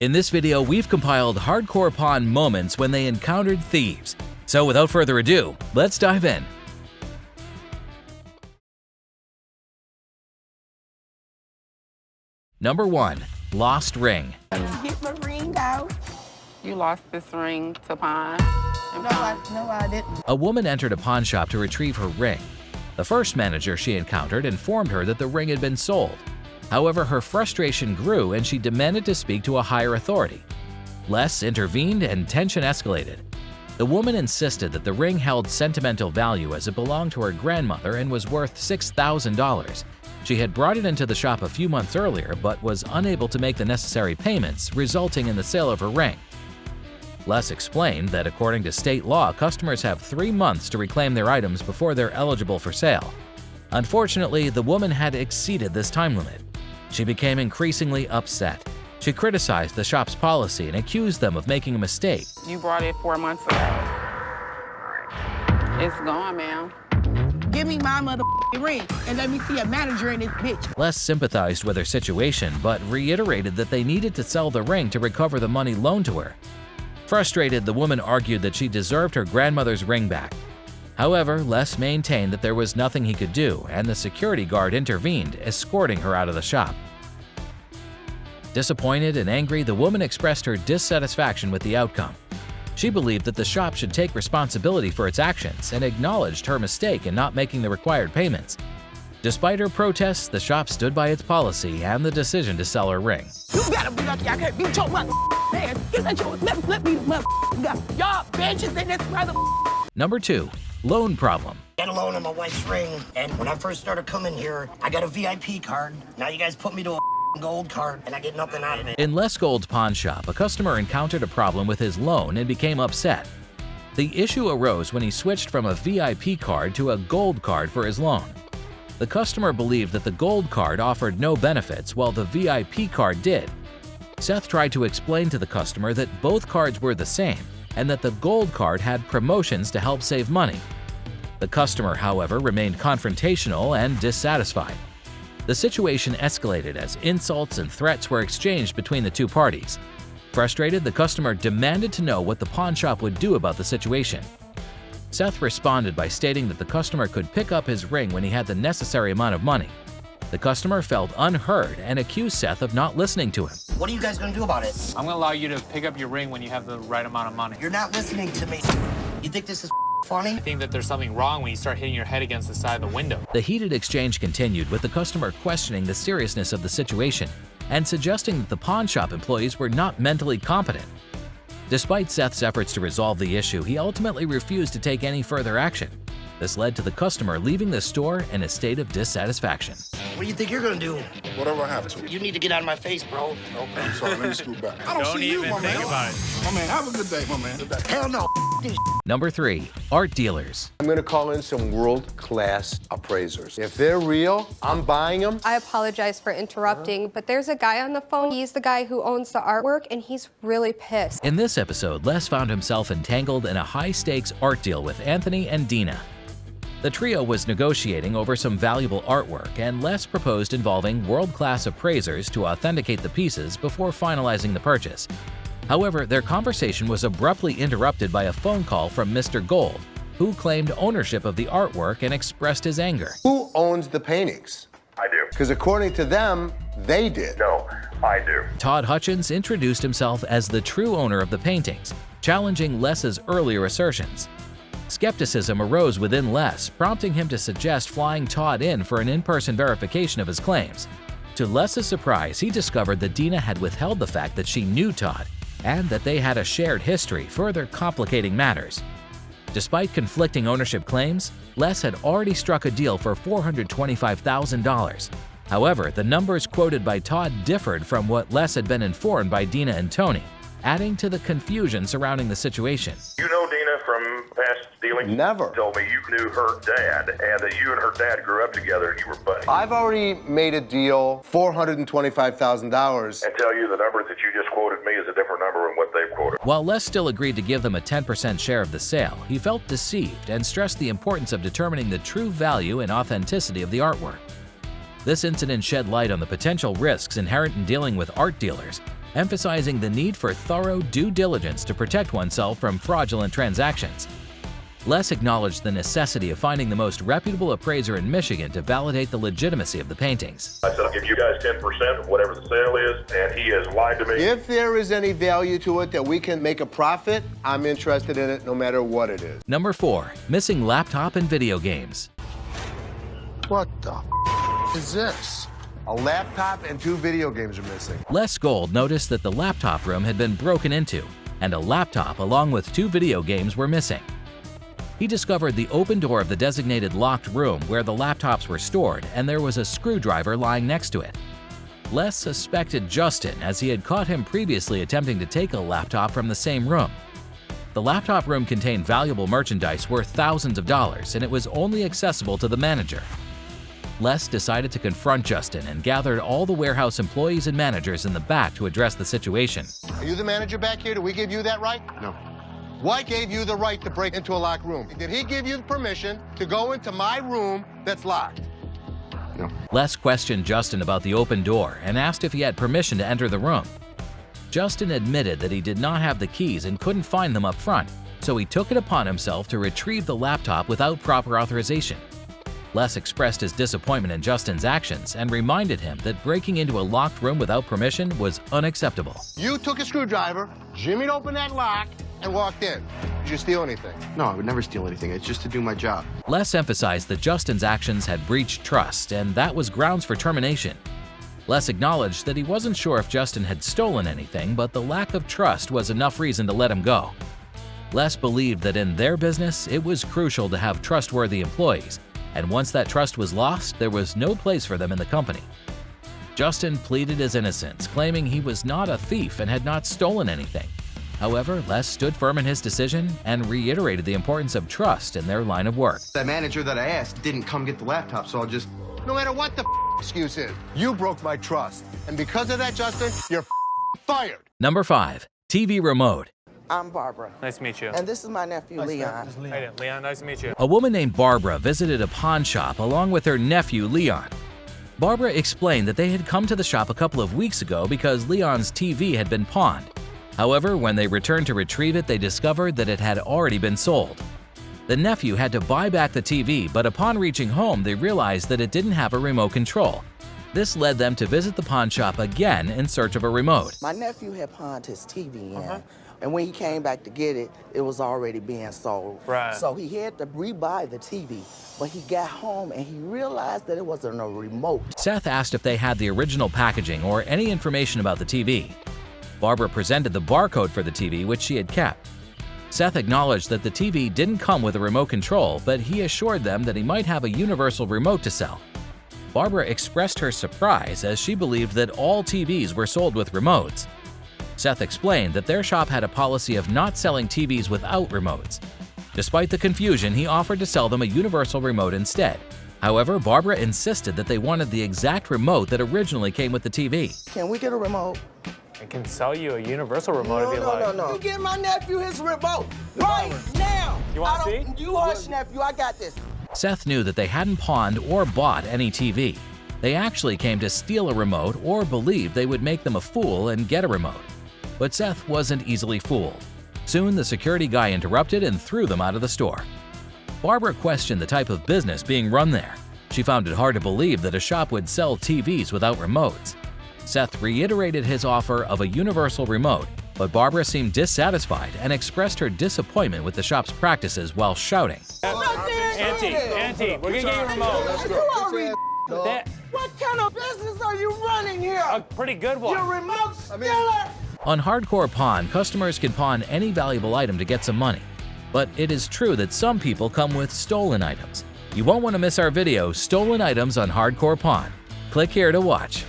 In this video, we've compiled hardcore pawn moments when they encountered thieves. So without further ado, let's dive in. Number 1. Lost ring. Get my ring out. You lost this ring to pawn? No, I didn't. A woman entered a pawn shop to retrieve her ring. The first manager she encountered informed her that the ring had been sold. However, her frustration grew and she demanded to speak to a higher authority. Les intervened and tension escalated. The woman insisted that the ring held sentimental value as it belonged to her grandmother and was worth $6,000. She had brought it into the shop a few months earlier but was unable to make the necessary payments, resulting in the sale of her ring. Les explained that according to state law, customers have 3 months to reclaim their items before they're eligible for sale. Unfortunately, the woman had exceeded this time limit. She became increasingly upset. She criticized the shop's policy and accused them of making a mistake. You brought it 4 months ago. It's gone, ma'am. Give me my motherfucking ring and let me see a manager in this bitch. Les sympathized with her situation but reiterated that they needed to sell the ring to recover the money loaned to her. Frustrated, the woman argued that she deserved her grandmother's ring back. However, Les maintained that there was nothing he could do, and the security guard intervened, escorting her out of the shop. Disappointed and angry, the woman expressed her dissatisfaction with the outcome. She believed that the shop should take responsibility for its actions and acknowledged her mistake in not making the required payments. Despite her protests, the shop stood by its policy and the decision to sell her ring. You better be lucky I can't beat your motherfucking ass. Get that your let me motherfucking go. Y'all bitches in this mother. Number 2. Loan problem. Got a loan on my wife's ring, and when I first started coming here, I got a VIP card. Now you guys put me to a gold card, and I get nothing out of it. In Les Gold's pawn shop, a customer encountered a problem with his loan and became upset. The issue arose when he switched from a VIP card to a gold card for his loan. The customer believed that the gold card offered no benefits while the VIP card did. Seth tried to explain to the customer that both cards were the same and that the gold card had promotions to help save money. The customer, however, remained confrontational and dissatisfied. The situation escalated as insults and threats were exchanged between the two parties. Frustrated, the customer demanded to know what the pawn shop would do about the situation. Seth responded by stating that the customer could pick up his ring when he had the necessary amount of money. The customer felt unheard and accused Seth of not listening to him. What are you guys gonna do about it? I'm gonna allow you to pick up your ring when you have the right amount of money. You're not listening to me. You think this is funny? I think that there's something wrong when you start hitting your head against the side of the window. The heated exchange continued, with the customer questioning the seriousness of the situation and suggesting that the pawn shop employees were not mentally competent. Despite Seth's efforts to resolve the issue, he ultimately refused to take any further action. This led to the customer leaving the store in a state of dissatisfaction. What do you think you're gonna do? Whatever I have to. You need to get out of my face, bro. Okay, I'm sorry. Let me scoot back. I Don't see you, even my think man. about it. My man, have a good day, my man. Hell no. This Number 3. Art dealers. I'm gonna call in some world-class appraisers. If they're real, I'm buying them. I apologize for interrupting, but there's a guy on the phone. He's the guy who owns the artwork, and he's really pissed. In this episode, Les found himself entangled in a high-stakes art deal with Anthony and Dina. The trio was negotiating over some valuable artwork, and Les proposed involving world-class appraisers to authenticate the pieces before finalizing the purchase. However, their conversation was abruptly interrupted by a phone call from Mr. Gold, who claimed ownership of the artwork and expressed his anger. Who owns the paintings? I do. Because according to them, they did. No, I do. Todd Hutchins introduced himself as the true owner of the paintings, challenging Les's earlier assertions. Skepticism arose within Les, prompting him to suggest flying Todd in for an in-person verification of his claims. To Les's surprise, he discovered that Dina had withheld the fact that she knew Todd and that they had a shared history, further complicating matters. Despite conflicting ownership claims, Les had already struck a deal for $425,000. However, the numbers quoted by Todd differed from what Les had been informed by Dina and Tony, adding to the confusion surrounding the situation. You know Dina from past dealings? Never. Told me you knew her dad and that you and her dad grew up together and you were buddies. I've already made a deal, $425,000. And tell you the number that you just quoted me is a different number than what they've quoted. While Les still agreed to give them a 10% share of the sale, he felt deceived and stressed the importance of determining the true value and authenticity of the artwork. This incident shed light on the potential risks inherent in dealing with art dealers, emphasizing the need for thorough due diligence to protect oneself from fraudulent transactions. Les acknowledged the necessity of finding the most reputable appraiser in Michigan to validate the legitimacy of the paintings. I said, I'll give you guys 10% of whatever the sale is, and he has lied to me. If there is any value to it that we can make a profit, I'm interested in it no matter what it is. Number 4. Missing laptop and video games. What the is this? A laptop and 2 video games are missing. Les Gold noticed that the laptop room had been broken into, and a laptop along with 2 video games were missing. He discovered the open door of the designated locked room where the laptops were stored, and there was a screwdriver lying next to it. Les suspected Justin, as he had caught him previously attempting to take a laptop from the same room. The laptop room contained valuable merchandise worth thousands of dollars, and it was only accessible to the manager. Les decided to confront Justin and gathered all the warehouse employees and managers in the back to address the situation. Are you the manager back here? Did we give you that right? No. What gave you the right to break into a locked room? Did he give you the permission to go into my room that's locked? No. Les questioned Justin about the open door and asked if he had permission to enter the room. Justin admitted that he did not have the keys and couldn't find them up front, so he took it upon himself to retrieve the laptop without proper authorization. Les expressed his disappointment in Justin's actions and reminded him that breaking into a locked room without permission was unacceptable. You took a screwdriver, jimmied open that lock, and walked in. Did you steal anything? No, I would never steal anything. It's just to do my job. Les emphasized that Justin's actions had breached trust, and that was grounds for termination. Les acknowledged that he wasn't sure if Justin had stolen anything, but the lack of trust was enough reason to let him go. Les believed that in their business, it was crucial to have trustworthy employees, and once that trust was lost, there was no place for them in the company. Justin pleaded his innocence, claiming he was not a thief and had not stolen anything. However, Les stood firm in his decision and reiterated the importance of trust in their line of work. That manager that I asked didn't come get the laptop, so I'll just... No matter what the excuse is, you broke my trust. And because of that, Justin, you're fired. Number 5. TV remote. I'm Barbara, Nice to meet you. and this is my nephew, Leon. Hey, Leon, nice to meet you. A woman named Barbara visited a pawn shop along with her nephew, Leon. Barbara explained that they had come to the shop a couple of weeks ago because Leon's TV had been pawned. However, when they returned to retrieve it, they discovered that it had already been sold. The nephew had to buy back the TV, but upon reaching home, they realized that it didn't have a remote control. This led them to visit the pawn shop again in search of a remote. My nephew had pawned his TV in, and when he came back to get it, it was already being sold. Right. So he had to rebuy the TV, but he got home and he realized that it wasn't a remote. Seth asked if they had the original packaging or any information about the TV. Barbara presented the barcode for the TV, which she had kept. Seth acknowledged that the TV didn't come with a remote control, but he assured them that he might have a universal remote to sell. Barbara expressed her surprise as she believed that all TVs were sold with remotes. Seth explained that their shop had a policy of not selling TVs without remotes. Despite the confusion, he offered to sell them a universal remote instead. However, Barbara insisted that they wanted the exact remote that originally came with the TV. Can we get a remote? I can sell you a universal remote if you like. No. You get my nephew his remote right now. You want to see? You hush, nephew. I got this. Seth knew that they hadn't pawned or bought any TV. They actually came to steal a remote or believed they would make them a fool and get a remote. But Seth wasn't easily fooled. Soon, the security guy interrupted and threw them out of the store. Barbara questioned the type of business being run there. She found it hard to believe that a shop would sell TVs without remotes. Seth reiterated his offer of a universal remote, but Barbara seemed dissatisfied and expressed her disappointment with the shop's practices while shouting. Auntie, we're gonna get you a remote. What kind of business are you running here? A pretty good one. You're remote stealer. On Hardcore Pawn, customers can pawn any valuable item to get some money. But it is true that some people come with stolen items. You won't want to miss our video, Stolen Items on Hardcore Pawn. Click here to watch.